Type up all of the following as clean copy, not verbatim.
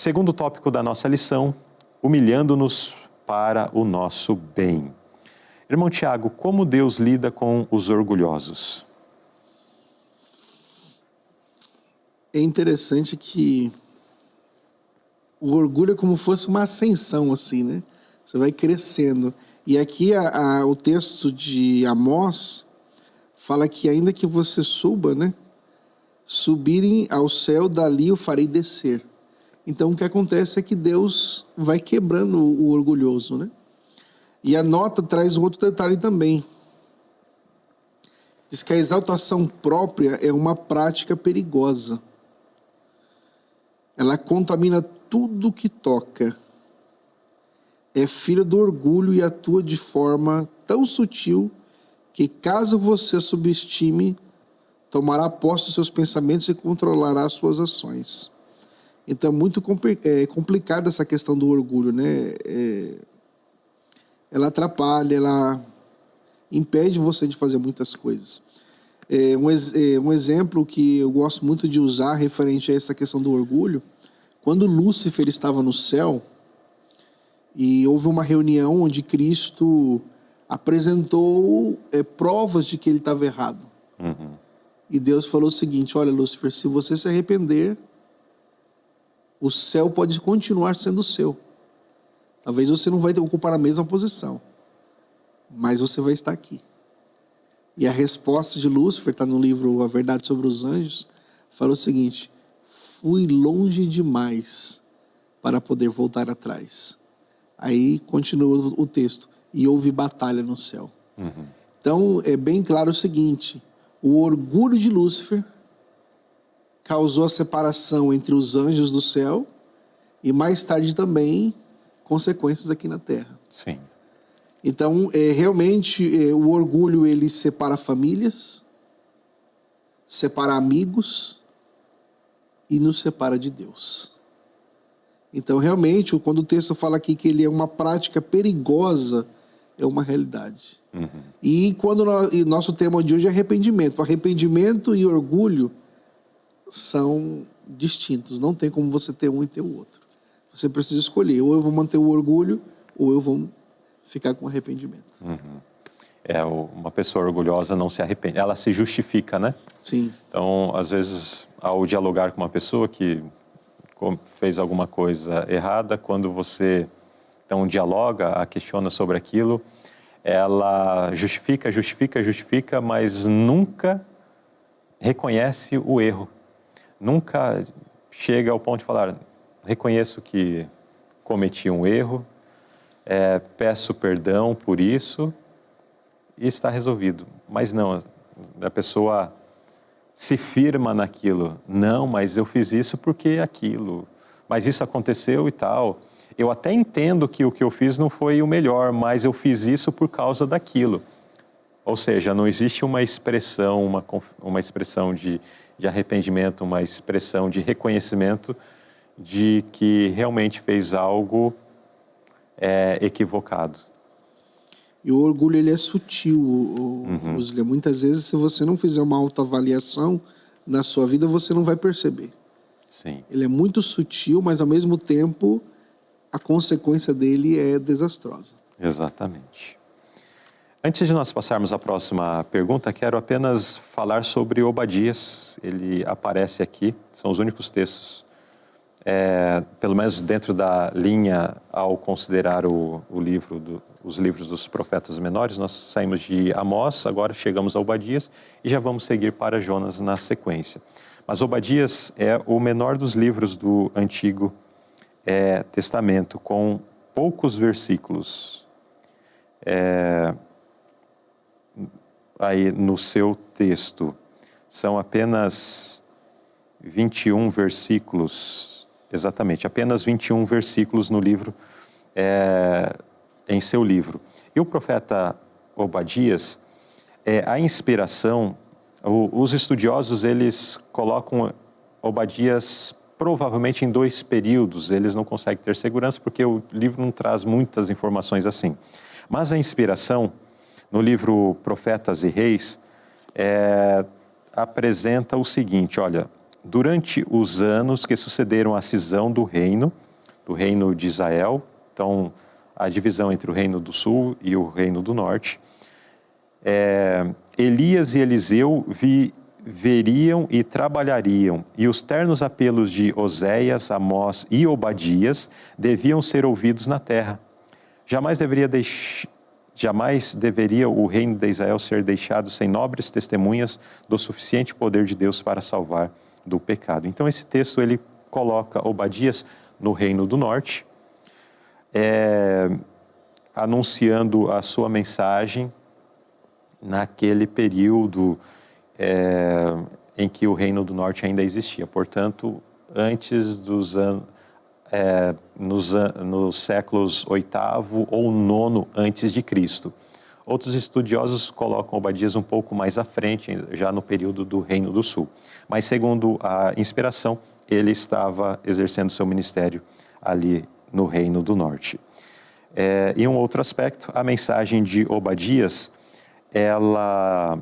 Segundo tópico da nossa lição, humilhando-nos para o nosso bem. Irmão Tiago, como Deus lida com os orgulhosos? É interessante que o orgulho é como se fosse uma ascensão, assim, né? Você vai crescendo. E aqui o texto de Amós fala que ainda que você suba, né? Subirem ao céu, dali o farei descer. Então o que acontece é que Deus vai quebrando o orgulhoso, né? E a nota traz um outro detalhe também. Diz que a exaltação própria é uma prática perigosa. Ela contamina tudo que toca. É filha do orgulho e atua de forma tão sutil que, caso você subestime, tomará posse dos seus pensamentos e controlará as suas ações. Então é muito complicada essa questão do orgulho, né? Ela atrapalha, ela impede você de fazer muitas coisas. Um exemplo que eu gosto muito de usar referente a essa questão do orgulho, quando Lúcifer estava no céu e houve uma reunião onde Cristo apresentou provas de que ele estava errado. Uhum. E Deus falou o seguinte: olha, Lúcifer, se você se arrepender, o céu pode continuar sendo seu. Talvez você não vai ocupar a mesma posição, mas você vai estar aqui. E a resposta de Lúcifer, está no livro A Verdade sobre os Anjos, falou o seguinte: fui longe demais para poder voltar atrás. Aí continua o texto: e houve batalha no céu. Uhum. Então é bem claro o seguinte: o orgulho de Lúcifer causou a separação entre os anjos do céu e mais tarde também consequências aqui na terra. Sim. Então, realmente, o orgulho, ele separa famílias, separa amigos e nos separa de Deus. Então, realmente, quando o texto fala aqui que ele é uma prática perigosa, é uma realidade. Uhum. E quando nosso tema de hoje é arrependimento. Arrependimento e orgulho são distintos. Não tem como você ter um e ter o outro. Você precisa escolher: ou eu vou manter o orgulho, ou eu vou ficar com arrependimento. Uhum. Uma pessoa orgulhosa não se arrepende, ela se justifica, né? Sim. Então, às vezes, ao dialogar com uma pessoa que fez alguma coisa errada, quando você então dialoga, a questiona sobre aquilo, ela justifica, mas nunca reconhece o erro. Nunca chega ao ponto de falar: reconheço que cometi um erro, peço perdão por isso e está resolvido. Mas não, a pessoa se firma naquilo. Não, mas eu fiz isso porque aquilo. Mas isso aconteceu e tal. Eu até entendo que o que eu fiz não foi o melhor, mas eu fiz isso por causa daquilo. Ou seja, não existe uma expressão, uma expressão de arrependimento, uma expressão de reconhecimento de que realmente fez algo equivocado. E o orgulho, ele é sutil. Muitas vezes, se você não fizer uma autoavaliação na sua vida, você não vai perceber. Sim. Ele é muito sutil, mas ao mesmo tempo a consequência dele é desastrosa. Exatamente. Antes de nós passarmos à próxima pergunta, quero apenas falar sobre Obadias. Ele aparece aqui, são os únicos textos, pelo menos dentro da linha, ao considerar os livros dos profetas menores. Nós saímos de Amós, agora chegamos a Obadias e já vamos seguir para Jonas na sequência. Mas Obadias é o menor dos livros do Antigo Testamento, com poucos versículos. Aí no seu texto são apenas 21 versículos, exatamente, apenas 21 versículos no livro, em seu livro. E o profeta Obadias, a inspiração, os estudiosos, eles colocam Obadias provavelmente em 2 períodos. Eles não conseguem ter segurança porque o livro não traz muitas informações assim. Mas a inspiração no livro Profetas e Reis apresenta o seguinte: olha, durante os anos que sucederam a cisão do reino de Israel, então a divisão entre o reino do sul e o reino do norte, Elias e Eliseu veriam e trabalhariam, e os ternos apelos de Oséias, Amós e Obadias deviam ser ouvidos na terra. Jamais deveria o reino de Israel ser deixado sem nobres testemunhas do suficiente poder de Deus para salvar do pecado. Então esse texto ele coloca Obadias no reino do norte, anunciando a sua mensagem naquele período em que o reino do norte ainda existia. Portanto, antes dos anos, nos séculos VIII ou IX antes de Cristo. Outros estudiosos colocam Obadias um pouco mais à frente, já no período do Reino do Sul. Mas, segundo a inspiração, ele estava exercendo seu ministério ali no Reino do Norte. E um outro aspecto, a mensagem de Obadias, ela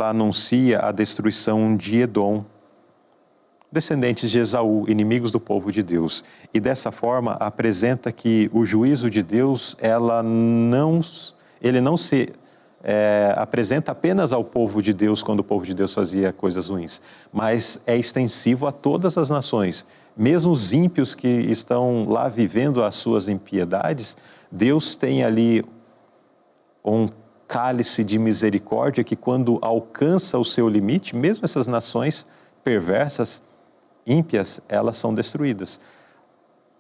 anuncia a destruição de Edom, descendentes de Esaú, inimigos do povo de Deus. E dessa forma apresenta que o juízo de Deus, ele não se apresenta apenas ao povo de Deus quando o povo de Deus fazia coisas ruins, mas é extensivo a todas as nações. Mesmo os ímpios que estão lá vivendo as suas impiedades, Deus tem ali um cálice de misericórdia que, quando alcança o seu limite, mesmo essas nações perversas, ímpias, elas são destruídas.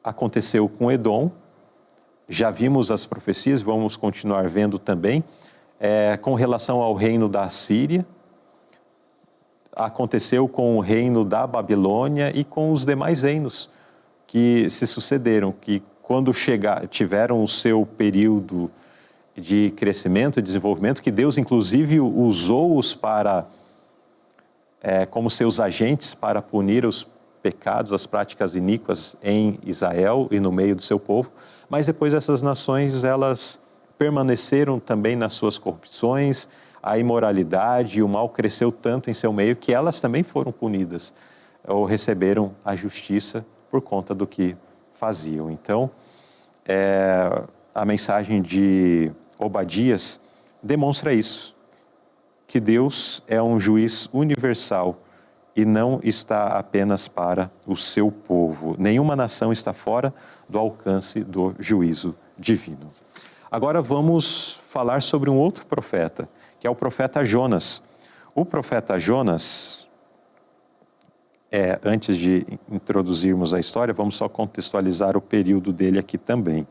Aconteceu com Edom, já vimos as profecias, vamos continuar vendo também, com relação ao reino da Síria, aconteceu com o reino da Babilônia e com os demais reinos que se sucederam, que quando tiveram o seu período de crescimento e desenvolvimento, que Deus inclusive usou-os como seus agentes para punir os pecados, as práticas iníquas em Israel e no meio do seu povo, mas depois essas nações, elas permaneceram também nas suas corrupções, a imoralidade e o mal cresceu tanto em seu meio que elas também foram punidas ou receberam a justiça por conta do que faziam. Então, a mensagem de Obadias demonstra isso, que Deus é um juiz universal e não está apenas para o seu povo. Nenhuma nação está fora do alcance do juízo divino. Agora vamos falar sobre um outro profeta, que é o profeta Jonas. O profeta Jonas, antes de introduzirmos a história, vamos só contextualizar o período dele aqui também.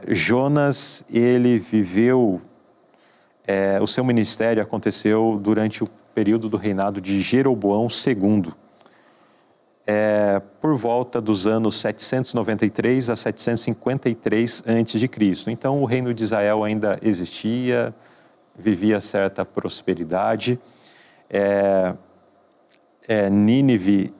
Jonas, ele viveu, o seu ministério aconteceu durante o período do reinado de Jeroboão II, por volta dos anos 793 a 753 a.C. Então o reino de Israel ainda existia, vivia certa prosperidade. Nínive,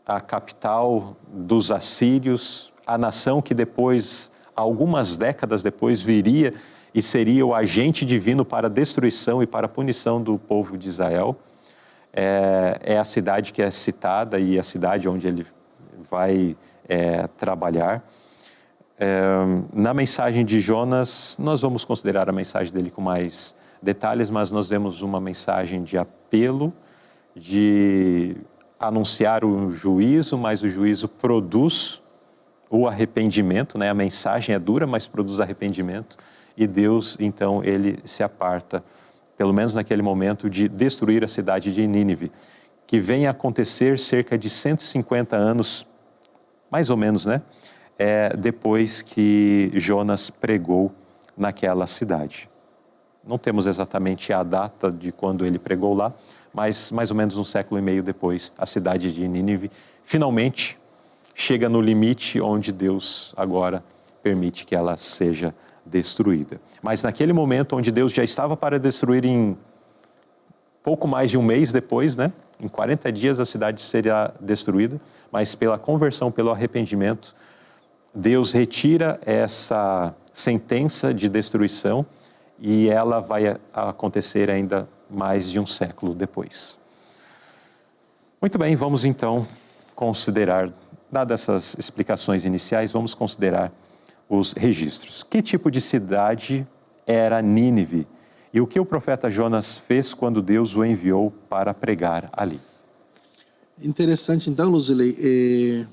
a capital dos assírios, a nação que depois, algumas décadas depois, viria e seria o agente divino para a destruição e para a punição do povo de Israel. É a cidade que é citada e a cidade onde ele vai trabalhar. Na mensagem de Jonas, nós vamos considerar a mensagem dele com mais detalhes, mas nós vemos uma mensagem de apelo, de anunciar o juízo, mas o juízo produz o arrependimento, né? A mensagem é dura, mas produz arrependimento. E Deus, então, ele se aparta, pelo menos naquele momento, de destruir a cidade de Nínive, que vem a acontecer cerca de 150 anos, mais ou menos, né? Depois que Jonas pregou naquela cidade. Não temos exatamente a data de quando ele pregou lá, mas mais ou menos um século e meio depois, a cidade de Nínive finalmente chega no limite onde Deus agora permite que ela seja destruída. Mas naquele momento onde Deus já estava para destruir em pouco mais de um mês depois, né? Em 40 dias a cidade seria destruída, mas pela conversão, pelo arrependimento, Deus retira essa sentença de destruição e ela vai acontecer ainda mais de um século depois. Muito bem, vamos então considerar, dadas essas explicações iniciais, vamos considerar os registros. Que tipo de cidade era Nínive? E o que o profeta Jonas fez quando Deus o enviou para pregar ali? Interessante, então, Luzilei,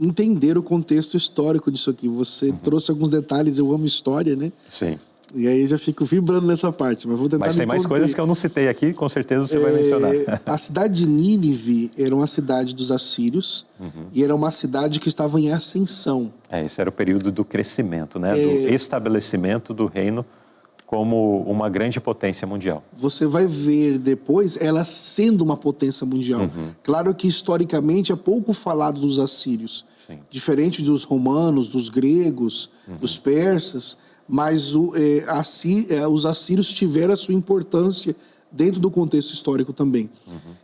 entender o contexto histórico disso aqui. Você trouxe alguns detalhes, eu amo história, né? Sim. E aí já fico vibrando nessa parte, mas vou tentar Mas tem mais coisas que eu não citei aqui, com certeza você vai mencionar. A cidade de Nínive era uma cidade dos assírios e era uma cidade que estava em ascensão. Esse era o período do crescimento, né? Do estabelecimento do reino como uma grande potência mundial. Você vai ver depois ela sendo uma potência mundial. Claro que historicamente é pouco falado dos assírios. Sim. Diferente dos romanos, dos gregos, dos persas, mas os assírios tiveram a sua importância dentro do contexto histórico também.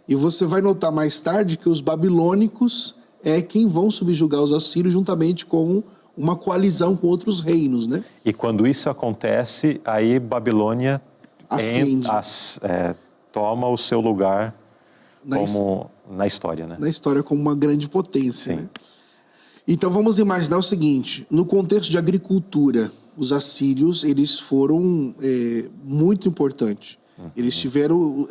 E você vai notar mais tarde que os babilônicos é quem vão subjugar os assírios juntamente com uma coalizão com outros reinos, né? E quando isso acontece, aí Babilônia toma o seu lugar na história, né? Na história como uma grande potência, Sim. né? Então vamos imaginar o seguinte, no contexto de agricultura, os assírios, eles foram muito importantes. Eles tiveram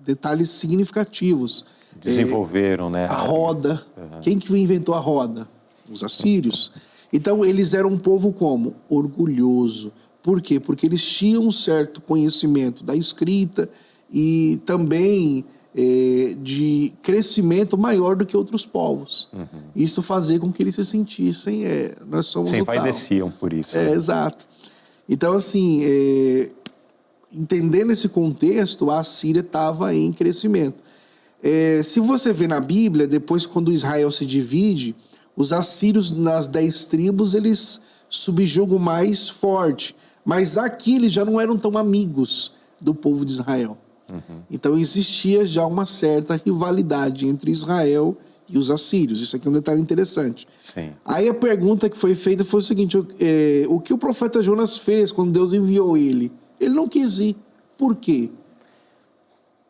detalhes significativos. Desenvolveram, né? A roda. Quem que inventou a roda? Os assírios. Então eles eram um povo como? Orgulhoso. Por quê? Porque eles tinham um certo conhecimento da escrita e também de crescimento maior do que outros povos. Isso fazia com que eles se sentissem, nós somos se o tal. envaideciam por isso. Né? Exato. Então, assim, entendendo esse contexto, a Síria estava em crescimento. Se você vê na Bíblia, depois quando Israel se divide, os assírios nas 10 tribos, eles subjugam mais forte. Mas aqui eles já não eram tão amigos do povo de Israel. Então existia já uma certa rivalidade entre Israel e os assírios. Isso aqui é um detalhe interessante. Sim. Aí a pergunta que foi feita foi o seguinte, o que o profeta Jonas fez quando Deus enviou ele? Ele não quis ir. Por quê?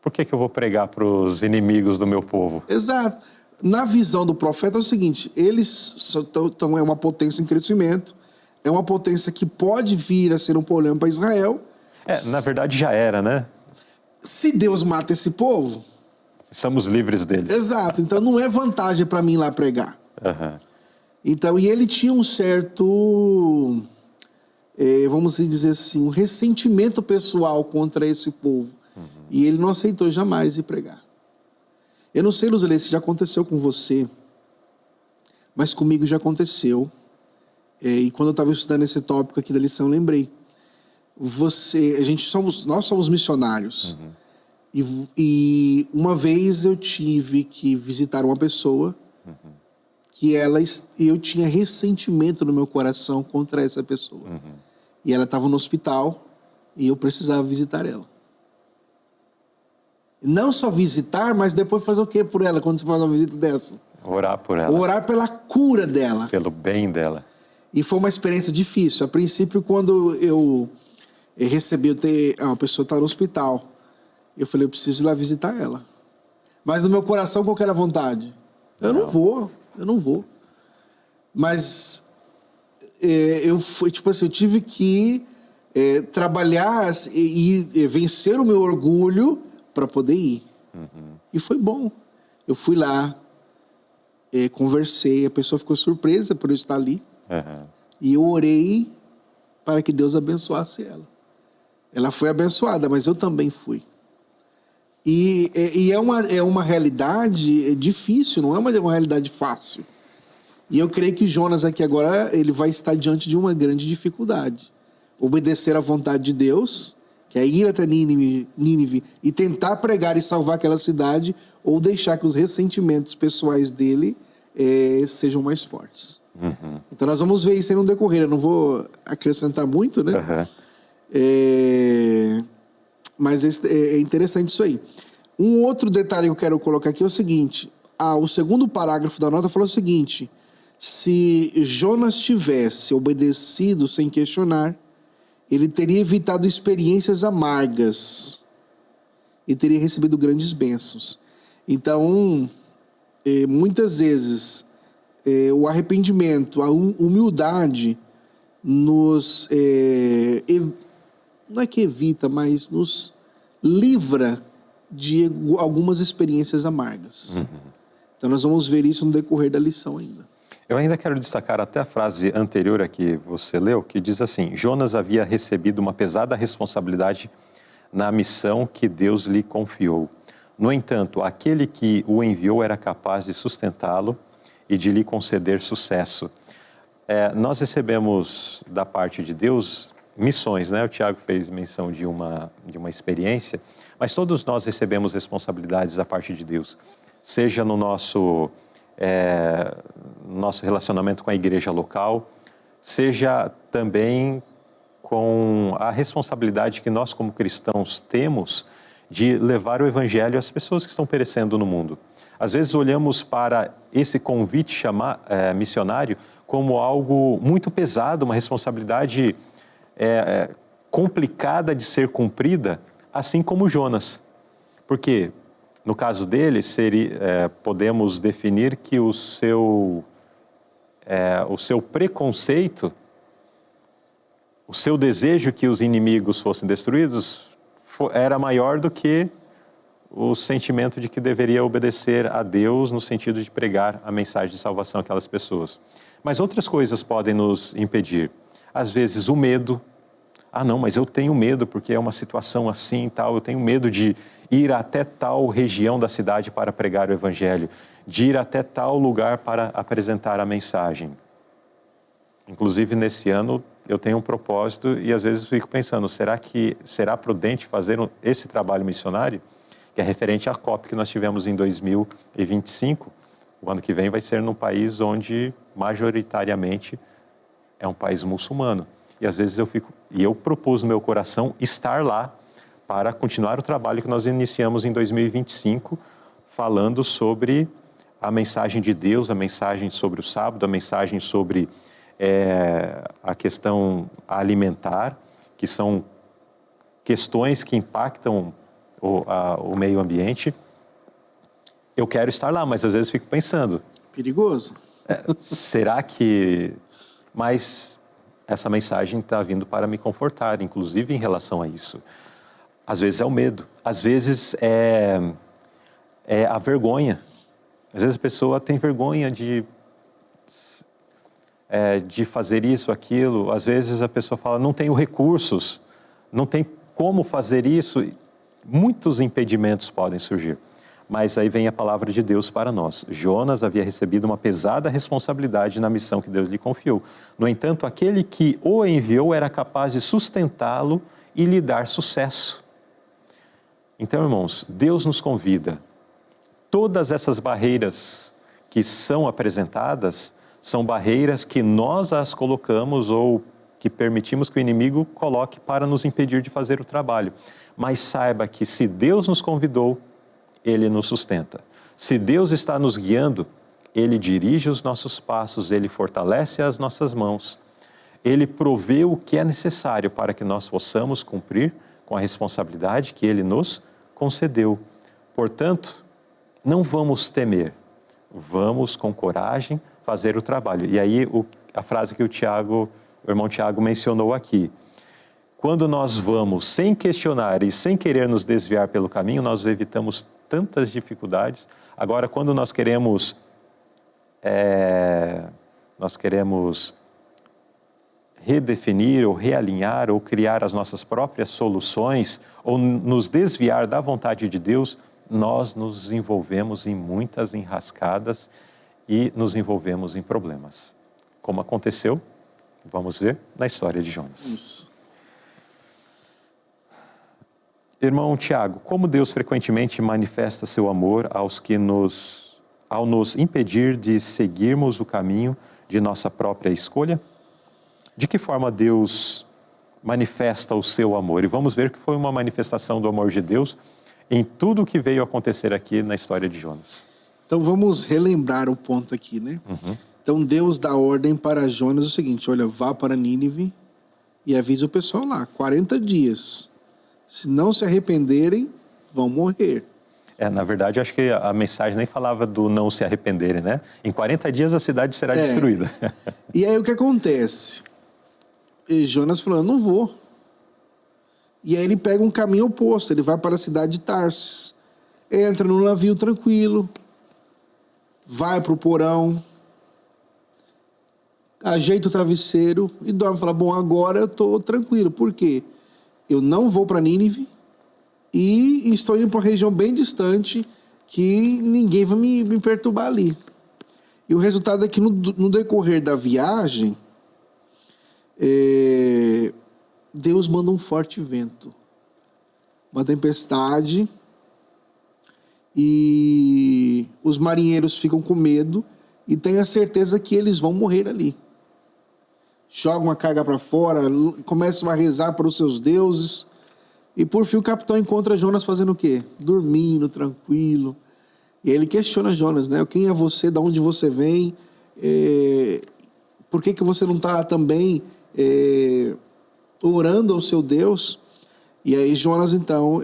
Por que eu vou pregar para os inimigos do meu povo? Exato. Na visão do profeta é o seguinte, eles é uma potência em crescimento, é uma potência que pode vir a ser um problema para Israel. Na verdade já era, né? Se Deus mata esse povo... Estamos livres deles. Exato, então não é vantagem para mim ir lá pregar. Então, e ele tinha um certo, vamos dizer assim, um ressentimento pessoal contra esse povo. E ele não aceitou jamais ir pregar. Eu não sei, Luzilei, se já aconteceu com você, mas comigo já aconteceu. E quando eu estava estudando esse tópico aqui da lição, eu lembrei. Nós somos missionários. E uma vez eu tive que visitar uma pessoa que eu tinha ressentimento no meu coração contra essa pessoa. E ela estava no hospital e eu precisava visitar ela. Não só visitar, mas depois fazer o que por ela quando você faz uma visita dessa? Orar por ela. Orar pela cura dela. Pelo bem dela. E foi uma experiência difícil. A princípio, quando eu recebi, a pessoa está no hospital, eu falei, eu preciso ir lá visitar ela. Mas no meu coração, qual que era a vontade? Eu não vou. Mas eu tive que trabalhar e vencer o meu orgulho para poder ir. E foi bom. Eu fui lá, conversei, a pessoa ficou surpresa por eu estar ali. E eu orei para que Deus abençoasse ela. Ela foi abençoada, mas eu também fui. E é uma realidade difícil, não é uma realidade fácil. E eu creio que Jonas aqui agora, ele vai estar diante de uma grande dificuldade. Obedecer à vontade de Deus, que é ir até Nínive e tentar pregar e salvar aquela cidade, ou deixar que os ressentimentos pessoais dele sejam mais fortes. Então nós vamos ver isso aí no decorrer. Eu não vou acrescentar muito, né? Mas é interessante isso aí. Um outro detalhe que eu quero colocar aqui é o seguinte. O segundo parágrafo da nota falou o seguinte: se Jonas tivesse obedecido sem questionar, ele teria evitado experiências amargas e teria recebido grandes bênçãos. Então, muitas vezes, o arrependimento, a humildade nos... não é que evita, mas nos livra de algumas experiências amargas. Então, nós vamos ver isso no decorrer da lição ainda. Eu ainda quero destacar até a frase anterior a que você leu, que diz assim: Jonas havia recebido uma pesada responsabilidade na missão que Deus lhe confiou. No entanto, aquele que o enviou era capaz de sustentá-lo e de lhe conceder sucesso. Nós recebemos da parte de Deus missões, né? O Tiago fez menção de uma experiência, mas todos nós recebemos responsabilidades da parte de Deus, seja no nosso relacionamento com a igreja local, seja também com a responsabilidade que nós como cristãos temos de levar o evangelho às pessoas que estão perecendo no mundo. Às vezes olhamos para esse convite missionário como algo muito pesado, uma responsabilidade complicada de ser cumprida, assim como Jonas. Porque, no caso dele, podemos definir que o seu preconceito, o seu desejo que os inimigos fossem destruídos, era maior do que o sentimento de que deveria obedecer a Deus no sentido de pregar a mensagem de salvação àquelas pessoas. Mas outras coisas podem nos impedir. Às vezes o medo. Não, mas eu tenho medo porque é uma situação assim e tal, eu tenho medo de ir até tal região da cidade para pregar o evangelho, de ir até tal lugar para apresentar a mensagem. Inclusive, nesse ano, eu tenho um propósito e às vezes eu fico pensando, será que será prudente fazer esse trabalho missionário, que é referente à COP que nós tivemos em 2025? O ano que vem vai ser num país onde, majoritariamente, é um país muçulmano. E às vezes eu propus no meu coração estar lá para continuar o trabalho que nós iniciamos em 2025, falando sobre a mensagem de Deus, a mensagem sobre o sábado, a mensagem sobre a questão alimentar, que são questões que impactam o meio ambiente. Eu quero estar lá, mas às vezes fico pensando... Perigoso. Será que... Mas essa mensagem está vindo para me confortar, inclusive em relação a isso. Às vezes é o medo, às vezes é a vergonha. Às vezes a pessoa tem vergonha de fazer isso, aquilo. Às vezes a pessoa fala, não tenho recursos, não tem como fazer isso. Muitos impedimentos podem surgir. Mas aí vem a palavra de Deus para nós. Jonas havia recebido uma pesada responsabilidade na missão que Deus lhe confiou. No entanto, aquele que o enviou era capaz de sustentá-lo e lhe dar sucesso. Então, irmãos, Deus nos convida. Todas essas barreiras que são apresentadas são barreiras que nós as colocamos ou que permitimos que o inimigo coloque para nos impedir de fazer o trabalho. Mas saiba que se Deus nos convidou, Ele nos sustenta. Se Deus está nos guiando, Ele dirige os nossos passos, Ele fortalece as nossas mãos, Ele provê o que é necessário para que nós possamos cumprir com a responsabilidade que Ele nos concedeu. Portanto, não vamos temer, vamos com coragem fazer o trabalho. E aí a frase que o irmão Tiago mencionou aqui. Quando nós vamos sem questionar e sem querer nos desviar pelo caminho, nós evitamos tantas dificuldades. Agora, quando nós queremos redefinir ou realinhar ou criar as nossas próprias soluções ou nos desviar da vontade de Deus, nós nos envolvemos em muitas enrascadas e nos envolvemos em problemas. Como aconteceu, vamos ver na história de Jonas. Isso. Irmão Tiago, como Deus frequentemente manifesta seu amor ao nos impedir de seguirmos o caminho de nossa própria escolha? De que forma Deus manifesta o seu amor? E vamos ver que foi uma manifestação do amor de Deus em tudo o que veio acontecer aqui na história de Jonas. Então vamos relembrar o ponto aqui, né? Então Deus dá ordem para Jonas o seguinte, olha, vá para Nínive e avisa o pessoal lá, 40 dias. Se não se arrependerem, vão morrer. Na verdade, acho que a mensagem nem falava do não se arrependerem, né? Em 40 dias a cidade será destruída. E aí o que acontece? E Jonas falou, eu não vou. E aí ele pega um caminho oposto, ele vai para a cidade de Tarsis. Entra no navio tranquilo, vai para o porão, ajeita o travesseiro e dorme. Fala, bom, agora eu estou tranquilo. Por quê? Eu não vou para Nínive e estou indo para uma região bem distante que ninguém vai me perturbar ali. E o resultado é que no decorrer da viagem, Deus manda um forte vento, uma tempestade, e os marinheiros ficam com medo e têm a certeza que eles vão morrer ali. Jogam a carga para fora, começam a rezar para os seus deuses. E por fim o capitão encontra Jonas fazendo o quê? Dormindo, tranquilo. E aí ele questiona Jonas, né? Quem é você? De onde você vem? Por que você não está também orando ao seu Deus? E aí Jonas, então,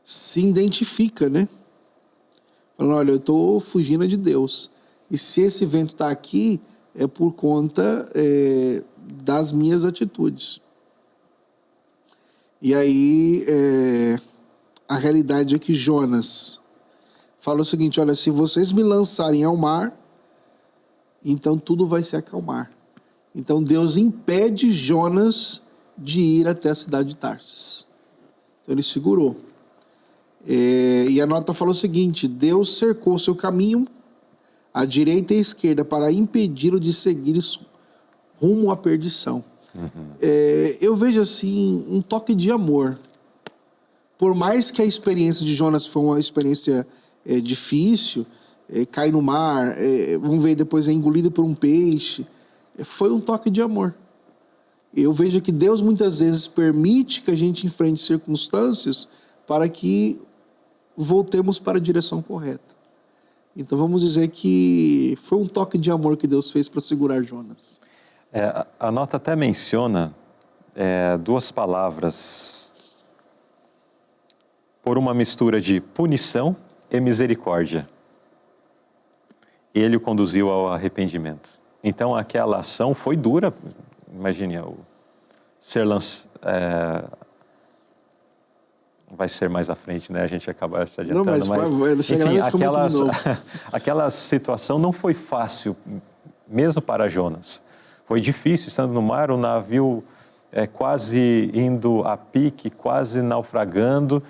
se identifica, né? Falando, olha, eu estou fugindo de Deus. E se esse vento está aqui, é por conta das minhas atitudes. E aí, a realidade é que Jonas fala o seguinte, olha, se vocês me lançarem ao mar, então tudo vai se acalmar. Então Deus impede Jonas de ir até a cidade de Tarsis. Então ele segurou. E a nota fala o seguinte, Deus cercou seu caminho à direita e à esquerda para impedi-lo de seguir rumo à perdição. Eu vejo assim um toque de amor. Por mais que a experiência de Jonas foi uma experiência difícil, cai no mar, vamos ver, depois é engolido por um peixe, foi um toque de amor. Eu vejo que Deus muitas vezes permite que a gente enfrente circunstâncias para que voltemos para a direção correta. Então vamos dizer que foi um toque de amor que Deus fez para segurar Jonas. A nota até menciona duas palavras por uma mistura de punição e misericórdia. Ele o conduziu ao arrependimento. Então aquela ação foi dura. Imagine, ser lançado... vai ser mais à frente, né? A gente acaba se adiantando. Não, mas enfim, aquela situação não foi fácil, mesmo para Jonas. Foi difícil, estando no mar, o navio quase indo a pique, quase naufragando,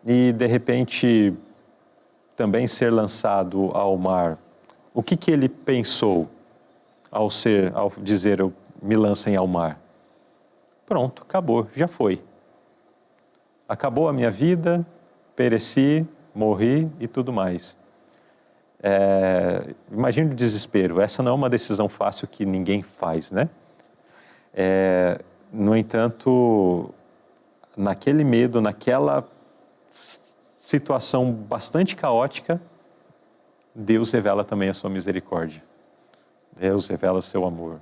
e de repente também ser lançado ao mar. O que ele pensou ao dizer, me lancem ao mar? Pronto, acabou, já foi. Acabou a minha vida, pereci, morri e tudo mais. Imagine o desespero. Essa não é uma decisão fácil que ninguém faz, né? No entanto, naquele medo, naquela situação bastante caótica, Deus revela também a sua misericórdia. Deus revela o seu amor.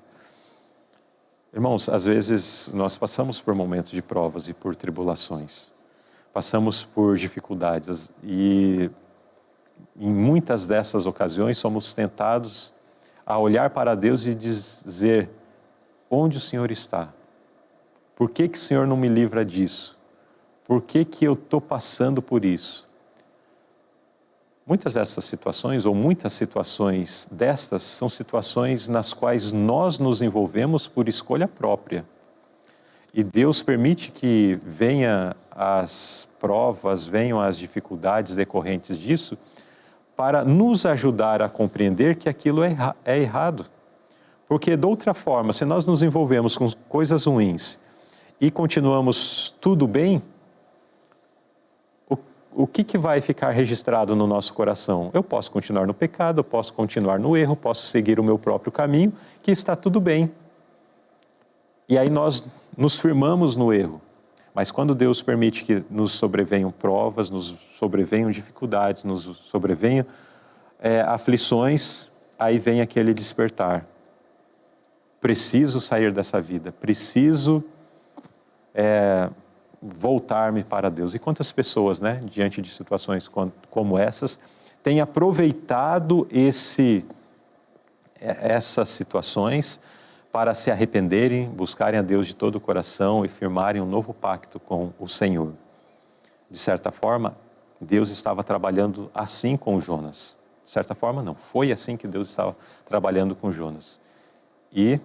Irmãos, às vezes nós passamos por momentos de provas e por tribulações. Passamos por dificuldades e em muitas dessas ocasiões somos tentados a olhar para Deus e dizer, onde o Senhor está? Por que o Senhor não me livra disso? Por que eu estou passando por isso? Muitas dessas situações, ou muitas situações destas, são situações nas quais nós nos envolvemos por escolha própria. E Deus permite que venham as provas, venham as dificuldades decorrentes disso, para nos ajudar a compreender que aquilo é errado. Porque, de outra forma, se nós nos envolvemos com coisas ruins e continuamos tudo bem, o que vai ficar registrado no nosso coração? Eu posso continuar no pecado, eu posso continuar no erro, posso seguir o meu próprio caminho, que está tudo bem. E aí nós nos firmamos no erro. Mas quando Deus permite que nos sobrevenham provas, nos sobrevenham dificuldades, nos sobrevenham aflições, aí vem aquele despertar. preciso sair dessa vida, preciso voltar-me para Deus. E quantas pessoas, né, diante de situações como essas, têm aproveitado essas situações para se arrependerem, buscarem a Deus de todo o coração e firmarem um novo pacto com o Senhor. De certa forma, Deus estava trabalhando assim com Jonas. De certa forma, não. Foi assim que Deus estava trabalhando com Jonas. E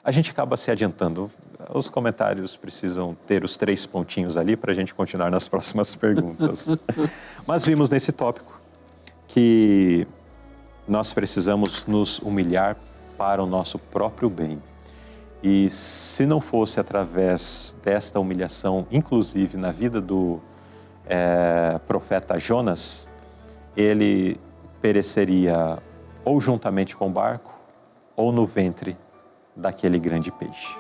a gente acaba se adiantando. Os comentários precisam ter os 3 pontinhos ali para a gente continuar nas próximas perguntas. Mas vimos nesse tópico que nós precisamos nos humilhar para o nosso próprio bem. E se não fosse através desta humilhação, inclusive na vida do profeta Jonas, ele pereceria ou juntamente com o barco ou no ventre daquele grande peixe.